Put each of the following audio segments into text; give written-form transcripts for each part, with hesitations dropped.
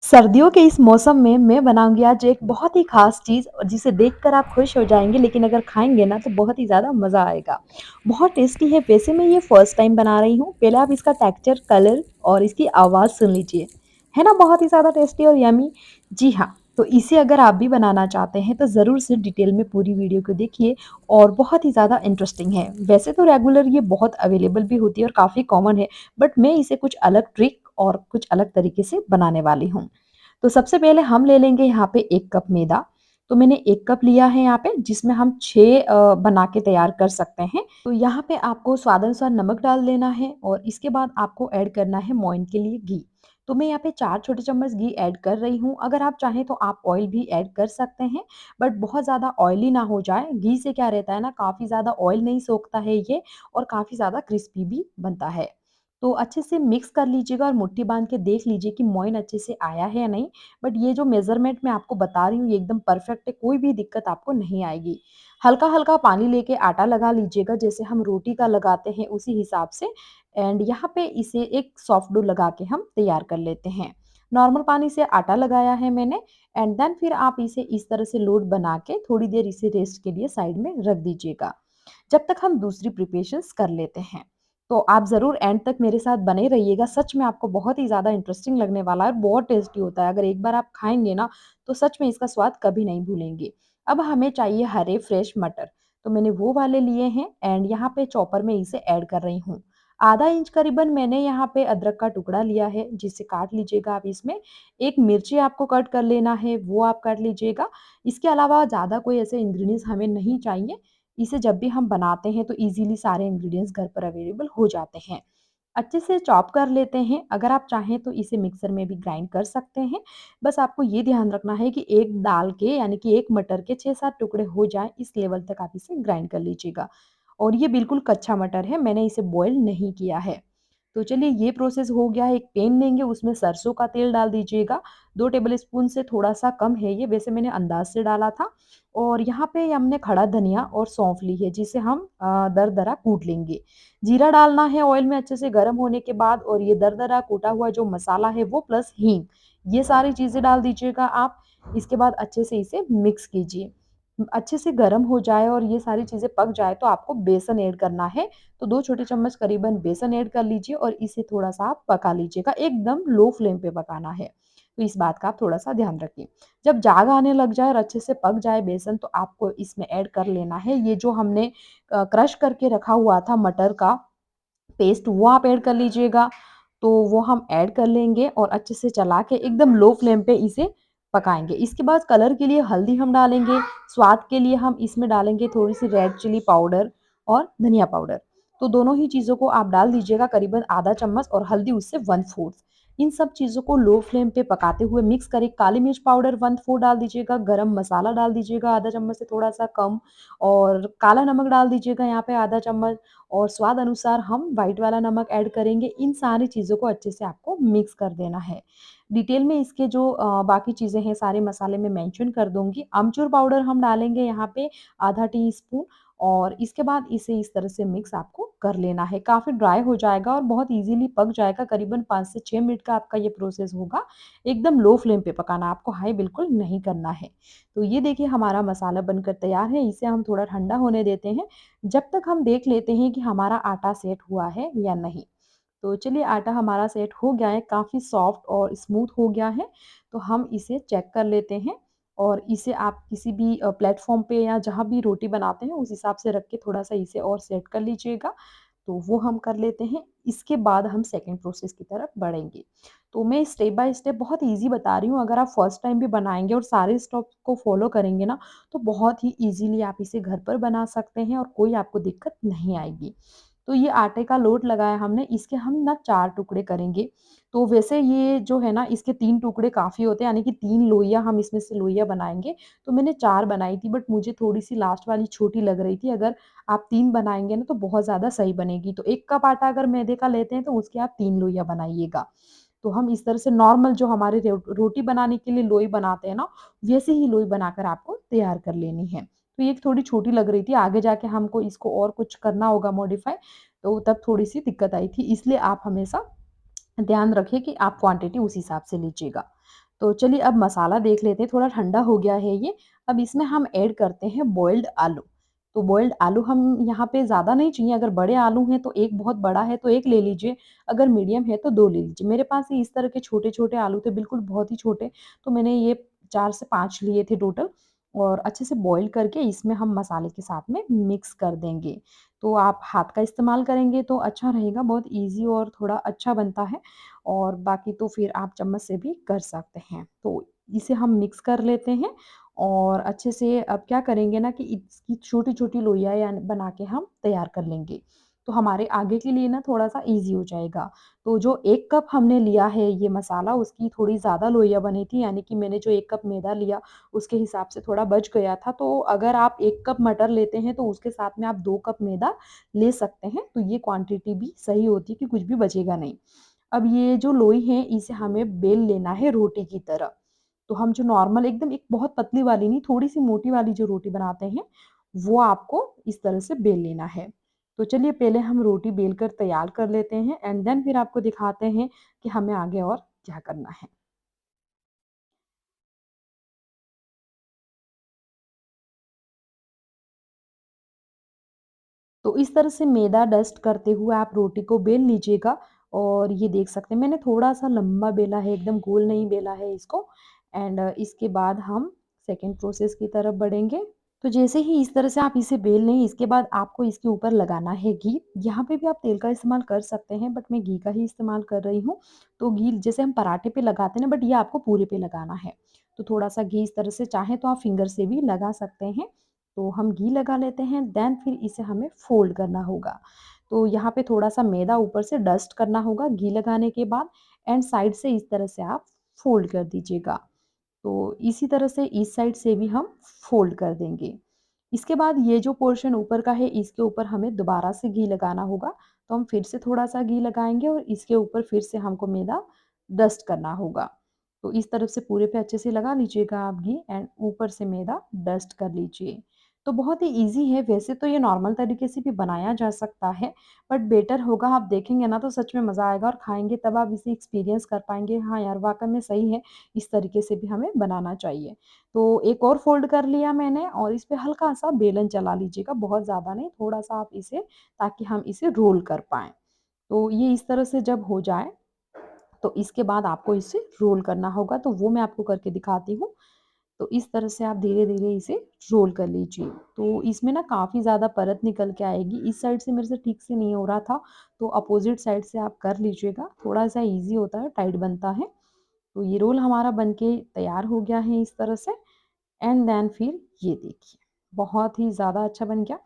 सर्दियों के इस मौसम में मैं बनाऊँगी आज एक बहुत ही ख़ास चीज़ और जिसे देखकर आप खुश हो जाएँगे, लेकिन अगर खाएँगे ना तो बहुत ही ज़्यादा मज़ा आएगा। बहुत टेस्टी है, वैसे मैं ये फर्स्ट टाइम बना रही हूँ। पहले आप इसका टेक्सचर, कलर और इसकी आवाज़ सुन लीजिए। है ना बहुत ही ज़्यादा टेस्टी और यम्मी? जी हाँ, तो इसे अगर आप भी बनाना चाहते हैं तो ज़रूर से डिटेल में पूरी वीडियो को देखिए और बहुत ही ज़्यादा इंटरेस्टिंग है। वैसे तो रेगुलर ये बहुत अवेलेबल भी होती है और काफ़ी कॉमन है, बट मैं इसे कुछ अलग ट्रिक और कुछ अलग तरीके से बनाने वाली हूँ। तो सबसे पहले हम ले लेंगे यहाँ पे 1 कप मैदा। तो मैंने 1 कप लिया है यहाँ पे जिसमें हम 6 बना के तैयार कर सकते हैं। तो यहाँ पे आपको स्वादानुसार नमक डाल देना है और इसके बाद आपको ऐड करना है मोइन के लिए घी। तो मैं यहाँ पे 4 छोटे चम्मच घी ऐड कर रही हूँ। अगर आप चाहें तो आप ऑयल भी ऐड कर सकते हैं, बट बहुत ज़्यादा ऑयली ना हो जाए। घी से क्या रहता है ना, काफ़ी ज़्यादा ऑयल नहीं सोखता है ये और काफ़ी ज़्यादा क्रिस्पी भी बनता है। तो अच्छे से मिक्स कर लीजिएगा और मुट्ठी बाँध के देख लीजिए कि मोइन अच्छे से आया है या नहीं। बट ये जो मेज़रमेंट मैं आपको बता रही हूँ ये एकदम परफेक्ट है, कोई भी दिक्कत आपको नहीं आएगी। हल्का-हल्का पानी लेके आटा लगा लीजिएगा जैसे हम रोटी का लगाते हैं उसी हिसाब से। एंड यहाँ पे इसे एक सॉफ्ट डो लगा के हम तैयार कर लेते हैं। नॉर्मल पानी से आटा लगाया है मैंने एंड देन फिर आप इसे इस तरह से लोड बना के थोड़ी देर इसे रेस्ट के लिए साइड में रख दीजिएगा। जब तक हम दूसरी प्रिपरेशंस कर लेते हैं। तो आप ज़रूर एंड तक मेरे साथ बने रहिएगा, सच में आपको बहुत ही ज़्यादा इंटरेस्टिंग लगने वाला है और बहुत टेस्टी होता है। अगर एक बार आप खाएँगे ना, तो सच में इसका स्वाद कभी नहीं भूलेंगे। अब हमें चाहिए हरे फ्रेश मटर, तो मैंने वो वाले लिए हैं एंड यहाँ पे चॉपर में इसे ऐड कर रही हूँ। आधा इंच करीबन मैंने यहाँ पे अदरक का टुकड़ा लिया है, जिसे काट लीजिएगा आप इसमें। एक मिर्ची आपको कट कर लेना है, वो आप काट लीजिएगा। इसके अलावा ज़्यादा कोई ऐसे इंग्रीडिएंट्स हमें नहीं चाहिए। इसे जब भी हम बनाते हैं तो ईज़िली सारे इंग्रीडिएंट्स घर पर अवेलेबल हो जाते हैं। अच्छे से चॉप कर लेते हैं, अगर आप चाहें तो इसे मिक्सर में भी ग्राइंड कर सकते हैं। बस आपको ये ध्यान रखना है कि एक दाल के यानी कि एक मटर के 6-7 टुकड़े हो जाएँ, इस लेवल तक आप इसे ग्राइंड कर लीजिएगा। और ये बिल्कुल कच्चा मटर है, मैंने इसे बॉयल नहीं किया है। तो चलिए ये प्रोसेस हो गया है, एक पैन लेंगे उसमें सरसों का तेल डाल दीजिएगा। 2 टेबलस्पून से थोड़ा-सा कम है ये, वैसे मैंने अंदाज़ से डाला था। और यहाँ पे हमने खड़ा धनिया और सौंफ ली है जिसे हम दरदरा कूट लेंगे। जीरा डालना है ऑयल में अच्छे से गर्म होने के बाद और ये दरदरा कूटा हुआ जो मसाला है वो प्लस हींग, ये सारी चीज़ें डाल दीजिएगा आप। इसके बाद अच्छे से इसे मिक्स कीजिए। अच्छे से गरम हो जाए और ये सारी चीज़ें पक जाए तो आपको बेसन ऐड करना है। तो 2 छोटे चम्मच करीबन बेसन ऐड कर लीजिए और इसे थोड़ा-सा आप पका लीजिएगा, एकदम लो फ्लेम पे पकाना है। तो इस बात का आप थोड़ा-सा ध्यान रखिए। जब जाग आने लग जाए और अच्छे से पक जाए बेसन तो आपको इसमें ऐड कर लेना है ये जो हमने क्रश करके रखा हुआ था मटर का पेस्ट, वो आप ऐड कर लीजिएगा। तो वो हम ऐड कर लेंगे और अच्छे से चला के एकदम लो फ्लेम पे इसे पकाएँगे। इसके बाद कलर के लिए हल्दी हम डालेंगे, स्वाद के लिए हम इसमें डालेंगे थोड़ी-सी रेड चिली पाउडर और धनिया पाउडर। तो दोनों ही चीज़ों को आप डाल दीजिएगा करीबन आधा चम्मच और हल्दी उससे 1/4। इन सब चीज़ों को लो फ्लेम पे पकाते हुए मिक्स करें। काली मिर्च पाउडर 1/4 डाल दीजिएगा, गरम मसाला डाल दीजिएगा आधा चम्मच से थोड़ा-सा कम और काला नमक डाल दीजिएगा यहाँ पे आधा चम्मच और स्वाद अनुसार हम व्हाइट वाला नमक ऐड करेंगे। इन सारी चीज़ों को अच्छे से आपको मिक्स कर देना है। डिटेल में इसके जो बाकी चीज़ें हैं सारे मसाले मैं मेंशन कर दूँगी। अमचूर पाउडर हम डालेंगे यहाँ पे आधा टीस्पून और इसके बाद इसे इस तरह से मिक्स आपको कर लेना है। काफ़ी ड्राई हो जाएगा और बहुत ईज़िली पक जाएगा। करीबन 5 से 6 मिनट का आपका ये प्रोसेस होगा। एकदम लो फ्लेम पे पकाना, आपको हाई बिल्कुल नहीं करना है। तो ये देखिए हमारा मसाला बनकर तैयार है। इसे हम थोड़ा ठंडा होने देते हैं। जब तक हम देख लेते हैं कि हमारा आटा सेट हुआ है या नहीं। तो चलिए आटा हमारा सेट हो गया है, काफ़ी सॉफ्ट और स्मूथ हो गया है। तो हम इसे चेक कर लेते हैं और इसे आप किसी भी प्लेटफ़ॉर्म पे या जहाँ भी रोटी बनाते हैं उस हिसाब से रख के थोड़ा-सा इसे और सेट कर लीजिएगा। तो वो हम कर लेते हैं। इसके बाद हम सेकंड प्रोसेस की तरफ बढ़ेंगे। तो मैं स्टेप बाय स्टेप बहुत ईज़ी बता रही हूँ, अगर आप फर्स्ट टाइम भी बनाएँगे और सारे स्टेप्स को फ़ॉलो करेंगे ना, तो बहुत ही ईज़िली आप इसे घर पर बना सकते हैं और कोई आपको दिक्कत नहीं आएगी। तो ये आटे का लोट लगाया हमने, इसके हम ना 4 टुकड़े करेंगे। तो वैसे ये जो है ना इसके 3 टुकड़े काफ़ी होते हैं यानी कि 3 लोइयाँ हम इसमें से लोइयाँ बनाएँगे। तो मैंने 4 बनाई थी बट मुझे थोड़ी-सी लास्ट वाली छोटी लग रही थी। अगर आप 3 बनाएँगे ना तो बहुत ज़्यादा सही बनेगी। तो 1 कप आटा अगर मैदे का लेते हैं तो उसके आप 3 लोइयाँ बनाइएगा। तो हम इस तरह से नॉर्मल जो हमारे रोटी बनाने के लिए लोई बनाते हैं ना, वैसे ही लोई बनाकर आपको तैयार कर लेनी है। तो ये थोड़ी छोटी लग रही थी, आगे जाके हमको इसको और कुछ करना होगा मॉडिफ़ाई, तो तब थोड़ी-सी दिक्कत आई थी। इसलिए आप हमेशा ध्यान रखिए कि आप क्वांटिटी उस हिसाब से लीजिएगा। तो चलिए अब मसाला देख लेते हैं, थोड़ा ठंडा हो गया है ये। अब इसमें हम ऐड करते हैं बॉइल्ड आलू। तो बॉइल्ड आलू हम यहाँ पे ज़्यादा नहीं चाहिए, अगर बड़े आलू हैं तो 1 बहुत बड़ा है तो 1 ले लीजिए, अगर मीडियम है तो 2 ले लीजिए। मेरे पास ये इस तरह के छोटे-छोटे आलू थे, बिल्कुल बहुत ही छोटे, तो मैंने ये 4 से 5 लिए थे टोटल और अच्छे से बॉयल करके इसमें हम मसाले के साथ में मिक्स कर देंगे। तो आप हाथ का इस्तेमाल करेंगे तो अच्छा रहेगा, बहुत ईज़ी और थोड़ा अच्छा बनता है। और बाकी तो फिर आप चम्मच से भी कर सकते हैं। तो इसे हम मिक्स कर लेते हैं और अच्छे से अब क्या करेंगे ना कि इसकी छोटी-छोटी लोइयाँ या बना के हम तैयार कर लेंगे। तो हमारे आगे के लिए ना थोड़ा-सा ईज़ी हो जाएगा। तो जो 1 कप हमने लिया है ये मसाला उसकी थोड़ी ज़्यादा लोइयाँ बनी थी, यानी कि मैंने जो 1 कप मैदा लिया उसके हिसाब से थोड़ा बच गया था। तो अगर आप 1 कप मटर लेते हैं तो उसके साथ में आप 2 कप मैदा ले सकते हैं। तो ये क्वांटिटी भी सही होती है कि कुछ भी बचेगा नहीं। अब ये जो लोई है इसे हमें बेल लेना है रोटी की तरह। तो हम जो नॉर्मल एकदम एक बहुत पतली वाली नहीं, थोड़ी-सी मोटी वाली जो रोटी बनाते हैं, वो आपको इस तरह से बेल लेना है। तो चलिए पहले हम रोटी बेल कर तैयार कर लेते हैं एंड देन फिर आपको दिखाते हैं कि हमें आगे और क्या करना है। तो इस तरह से मैदा डस्ट करते हुए आप रोटी को बेल लीजिएगा और ये देख सकते हैं मैंने थोड़ा-सा लंबा बेला है, एकदम गोल नहीं बेला है इसको एंड इसके बाद हम सेकंड प्रोसेस की तरफ बढ़ेंगे। तो जैसे ही इस तरह से आप इसे बेल लें, इसके बाद आपको इसके ऊपर लगाना है घी। यहाँ पे भी आप तेल का इस्तेमाल कर सकते हैं, बट मैं घी का ही इस्तेमाल कर रही हूँ। तो घी जैसे हम पराठे पे लगाते हैं ना, बट ये आपको पूरे पे लगाना है। तो थोड़ा-सा घी इस तरह से चाहें तो आप फिंगर से भी लगा सकते हैं। तो हम घी लगा लेते हैं, देन फिर इसे हमें फ़ोल्ड करना होगा। तो यहाँ पे थोड़ा-सा मैदा ऊपर से डस्ट करना होगा घी लगाने के बाद एंड साइड से इस तरह से आप फ़ोल्ड कर दीजिएगा। तो इसी तरह से इस साइड से भी हम फ़ोल्ड कर देंगे। इसके बाद ये जो पोर्शन ऊपर का है इसके ऊपर हमें दोबारा से घी लगाना होगा। तो हम फिर से थोड़ा-सा घी लगाएँगे और इसके ऊपर फिर से हमको मैदा डस्ट करना होगा। तो इस तरफ से पूरे पे अच्छे से लगा लीजिएगा आप घी एंड ऊपर से मैदा डस्ट कर लीजिए। तो बहुत ही ईज़ी है, वैसे तो ये नॉर्मल तरीके से भी बनाया जा सकता है, बट बेटर होगा आप देखेंगे ना तो सच में मज़ा आएगा और खाएँगे तब आप इसे एक्सपीरियंस कर पाएँगे, हाँ यार वाक़ई में सही है, इस तरीके से भी हमें बनाना चाहिए। तो एक और फ़ोल्ड कर लिया मैंने और इस पे हल्का-सा बेलन चला लीजिएगा, बहुत ज़्यादा नहीं, थोड़ा-सा आप इसे ताकि हम इसे रोल कर पाएँ। तो ये इस तरह से जब हो जाए, तो इसके बाद आपको इसे रोल करना होगा, तो वो मैं आपको करके दिखाती हूँ। तो इस तरह से आप धीरे-धीरे इसे रोल कर लीजिए। तो इसमें ना काफ़ी ज़्यादा परत निकल के आएगी, इस साइड से मेरे से ठीक से नहीं हो रहा था, तो अपोज़िट साइड से आप कर लीजिएगा, थोड़ा-सा ईज़ी होता है, टाइट बनता है। तो ये रोल हमारा बन के तैयार हो गया है इस तरह से एंड देन फिर ये देखिए, बहुत ही ज़्यादा अच्छा बन गया।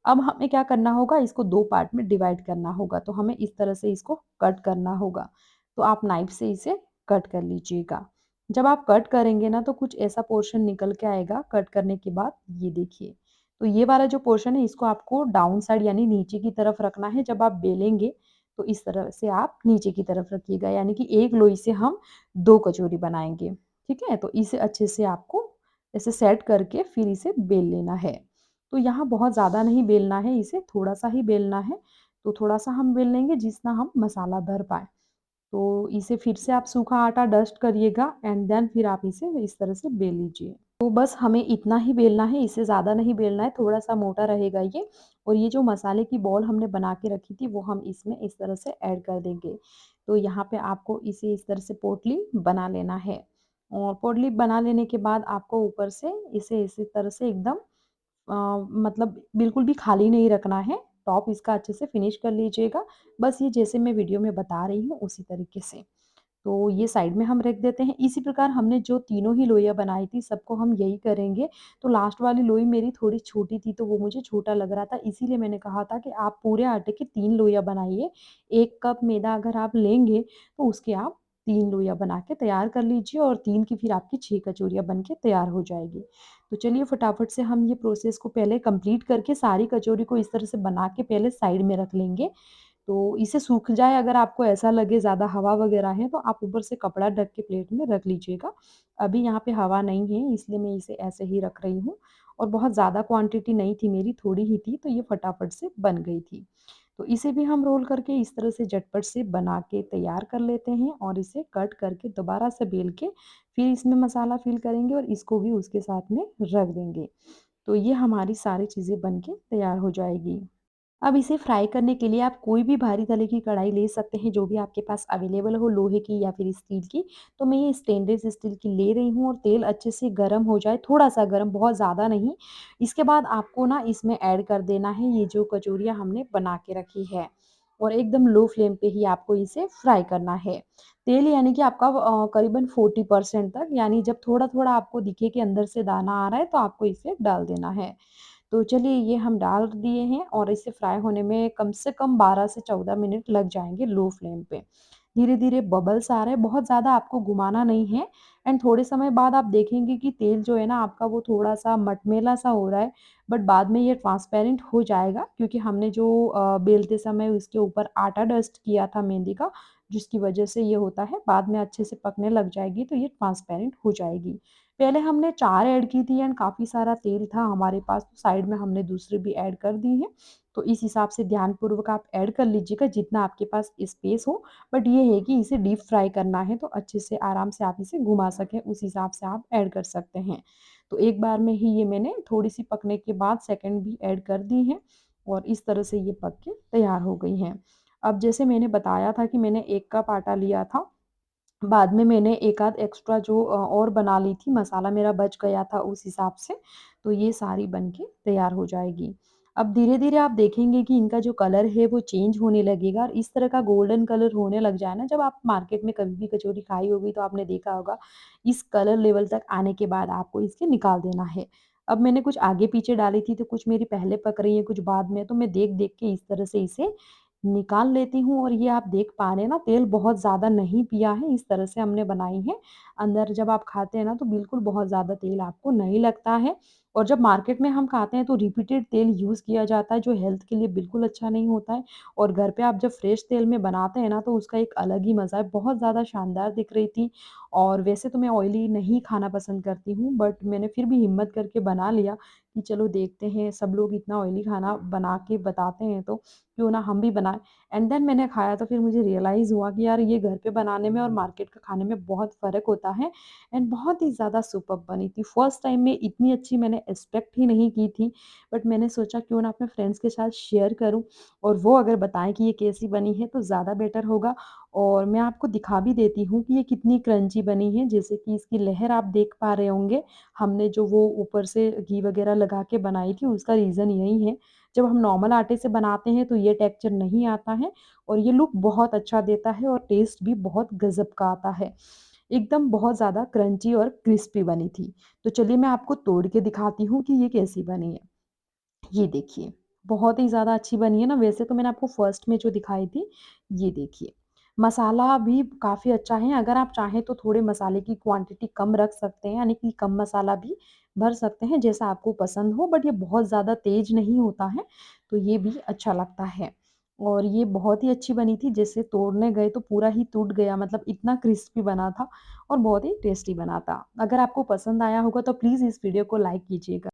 अब हमें क्या करना होगा, इसको 2 पार्ट में डिवाइड करना होगा, तो हमें इस तरह से इसको कट करना होगा। तो आप नाइफ से इसे कट कर लीजिएगा। जब आप कट करेंगे ना तो कुछ ऐसा पोर्शन निकल के आएगा कट करने के बाद, ये देखिए। तो ये वाला जो पोर्शन है इसको आपको डाउन साइड यानी नीचे की तरफ रखना है, जब आप बेलेंगे तो इस तरह से आप नीचे की तरफ रखिएगा, यानी कि एक लोई से हम 2 कचौरी बनाएँगे, ठीक है? तो इसे अच्छे से आपको ऐसे सेट करके फिर इसे बेल लेना है। तो यहाँ बहुत ज़्यादा नहीं बेलना है इसे, थोड़ा-सा ही बेलना है। तो थोड़ा-सा हम बेल लेंगे जितना हम मसाला भर पाएँ। तो इसे फिर से आप सूखा आटा डस्ट करिएगा एंड देन फिर आप इसे इस तरह से बेल लीजिए। तो बस हमें इतना ही बेलना है, इससे ज़्यादा नहीं बेलना है, थोड़ा-सा मोटा रहेगा ये। और ये जो मसाले की बॉल हमने बना के रखी थी, वो हम इसमें इस तरह से ऐड कर देंगे। तो यहाँ पे आपको इसे इस तरह से पोटली बना लेना है और पोटली बना लेने के बाद आपको ऊपर से इसे इसी तरह से एकदम अ, मतलब बिल्कुल भी खाली नहीं रखना है, टॉप इसका अच्छे से फिनिश कर लीजिएगा। बस ये जैसे मैं वीडियो में बता रही हूँ उसी तरीके से। तो ये साइड में हम रख देते हैं। इसी प्रकार हमने जो तीनों ही लोइयाँ बनाई थी सबको हम यही करेंगे। तो लास्ट वाली लोई मेरी थोड़ी छोटी थी तो वो मुझे छोटा लग रहा था, इसीलिए मैंने कहा था कि आप पूरे आटे की 3 लोइयाँ बनाइए। 1 कप मैदा अगर आप लेंगे तो उसके आप 3 लोइयाँ बना के तैयार कर लीजिए और 3 की फिर आपकी 6 कचौरियाँ बन के तैयार हो जाएगी। तो चलिए फटाफट से हम ये प्रोसेस को पहले कंप्लीट करके सारी कचौरी को इस तरह से बना के पहले साइड में रख लेंगे। तो इसे सूख जाए, अगर आपको ऐसा लगे ज़्यादा हवा वगैरह है तो आप ऊपर से कपड़ा ढक के प्लेट में रख लीजिएगा। अभी यहाँ पे हवा नहीं है इसलिए मैं इसे ऐसे ही रख रही हूँ और बहुत ज़्यादा क्वांटिटी नहीं थी मेरी, थोड़ी ही थी तो ये फटाफट से बन गई थी। तो इसे भी हम रोल करके इस तरह से झटपट से बना के तैयार कर लेते हैं और इसे कट करके दोबारा से बेल के फिर इसमें मसाला फिल करेंगे और इसको भी उसके साथ में रख देंगे। तो ये हमारी सारी चीज़ें बन के तैयार हो जाएगी। अब इसे फ्राई करने के लिए आप कोई भी भारी तले की कढ़ाई ले सकते हैं, जो भी आपके पास अवेलेबल हो, लोहे की या फिर स्टील की। तो मैं ये स्टेनलेस स्टील की ले रही हूँ और तेल अच्छे से गरम हो जाए, थोड़ा-सा गरम, बहुत ज़्यादा नहीं। इसके बाद आपको ना इसमें ऐड कर देना है ये जो कचौरियाँ हमने बना के रखी है और एकदम लो फ्लेम पे ही आपको इसे फ्राई करना है। तेल यानी कि आपका करीबन 40% तक, यानी जब थोड़ा-थोड़ा आपको दिखे कि अंदर से दाना आ रहा है, तो आपको इसे डाल देना है। तो चलिए ये हम डाल दिए हैं और इसे फ्राई होने में कम से कम 12 से 14 मिनट लग जाएँगे लो फ्लेम पे। धीरे-धीरे बबल्स आ रहे हैं, बहुत ज़्यादा आपको घुमाना नहीं है एंड थोड़े समय बाद आप देखेंगे कि तेल जो है ना आपका वो थोड़ा-सा मटमैला-सा हो रहा है, बट बाद में ये ट्रांसपेरेंट हो जाएगा क्योंकि हमने जो बेलते समय उसके ऊपर आटा डस्ट किया था मेहंदी का, जिसकी वजह से ये होता है, बाद में अच्छे से पकने लग जाएगी तो ये ट्रांसपेरेंट हो जाएगी। पहले हमने 4 ऐड की थी एंड काफ़ी सारा तेल था हमारे पास, तो साइड में हमने दूसरी भी ऐड कर दी हैं। तो इस हिसाब से ध्यानपूर्वक आप ऐड कर लीजिएगा जितना आपके पास स्पेस हो। बट ये है कि इसे डीप फ्राई करना है तो अच्छे से आराम से आप इसे घुमा सकें, उस हिसाब से आप ऐड कर सकते हैं। तो एक बार में ही ये मैंने थोड़ी-सी पकने के बाद सेकंड भी ऐड कर दी हैं और इस तरह से ये पक के तैयार हो गई हैं। अब जैसे मैंने बताया था कि मैंने 1 कप आटा लिया था, बाद में मैंने एक आध एक्स्ट्रा जो और बना ली थी, मसाला मेरा बच गया था उस हिसाब से, तो ये सारी बन के तैयार हो जाएगी। अब धीरे-धीरे आप देखेंगे कि इनका जो कलर है वो चेंज होने लगेगा और इस तरह का गोल्डन कलर होने लग जाए ना, जब आप मार्केट में कभी भी कचौरी खाई होगी तो आपने देखा होगा, इस कलर लेवल तक आने के बाद आपको इसे निकाल देना है। अब मैंने कुछ आगे-पीछे डाली थी, तो कुछ मेरी पहले पक रही है, कुछ बाद में, तो मैं देख-देख के इस तरह से इसे निकाल लेती हूँ और ये आप देख पा रहे हैं ना, तेल बहुत ज़्यादा नहीं पिया है, इस तरह से हमने बनाई है। अंदर जब आप खाते हैं ना तो बिल्कुल बहुत ज़्यादा तेल आपको नहीं लगता है और जब मार्केट में हम खाते हैं तो रिपीटेड तेल यूज़ किया जाता है जो हेल्थ के लिए बिल्कुल अच्छा नहीं होता है और घर पे आप जब फ्रेश तेल में बनाते हैं ना तो उसका एक अलग ही मज़ा है। बहुत ज़्यादा शानदार दिख रही थी और वैसे तो मैं ऑयली नहीं खाना पसंद करती हूँ, बट मैंने फिर भी हिम्मत करके बना लिया कि चलो देखते हैं, सब लोग इतना ऑयली खाना बना के बताते हैं तो क्यों ना हम भी बनाएँ। एंड देन मैंने खाया तो फिर मुझे रियलाइज़ हुआ कि यार ये घर पे बनाने में और मार्केट का खाने में बहुत फ़र्क होता है एंड बहुत ही ज़्यादा सुपर्ब बनी थी। फर्स्ट टाइम में इतनी अच्छी मैंने एक्सपेक्ट ही नहीं की थी, बट मैंने सोचा क्यों ना अपने फ्रेंड्स के साथ शेयर करूँ और वो अगर बताएँ कि ये कैसी बनी है तो ज़्यादा बेटर होगा। और मैं आपको दिखा भी देती हूँ कि ये कितनी क्रंची बनी है, जैसे कि इसकी लहर आप देख पा रहे होंगे। हमने जो वो ऊपर से घी वगैरह लगा के बनाई थी उसका रीज़न यही है। जब हम नॉर्मल आटे से बनाते हैं तो ये टेक्सचर नहीं आता है और ये लुक बहुत अच्छा देता है और टेस्ट भी बहुत गज़ब का आता है। एकदम बहुत ज़्यादा क्रंची और क्रिस्पी बनी थी। तो चलिए मैं आपको तोड़ के दिखाती हूँ कि ये कैसी बनी है। ये देखिए, बहुत ही ज़्यादा अच्छी बनी है ना, वैसे तो मैंने आपको फर्स्ट में जो दिखाई थी, ये देखिए। मसाला भी काफ़ी अच्छा है, अगर आप चाहें तो थोड़े मसाले की क्वांटिटी कम रख सकते हैं, यानी कि कम मसाला भी भर सकते हैं, जैसा आपको पसंद हो, बट ये बहुत ज़्यादा तेज़ नहीं होता है, तो ये भी अच्छा लगता है। और ये बहुत ही अच्छी बनी थी, जैसे तोड़ने गए तो पूरा ही टूट गया, मतलब इतना क्रिस्पी बना था और बहुत ही टेस्टी बना था। अगर आपको पसंद आया होगा तो प्लीज़ इस वीडियो को लाइक कीजिएगा।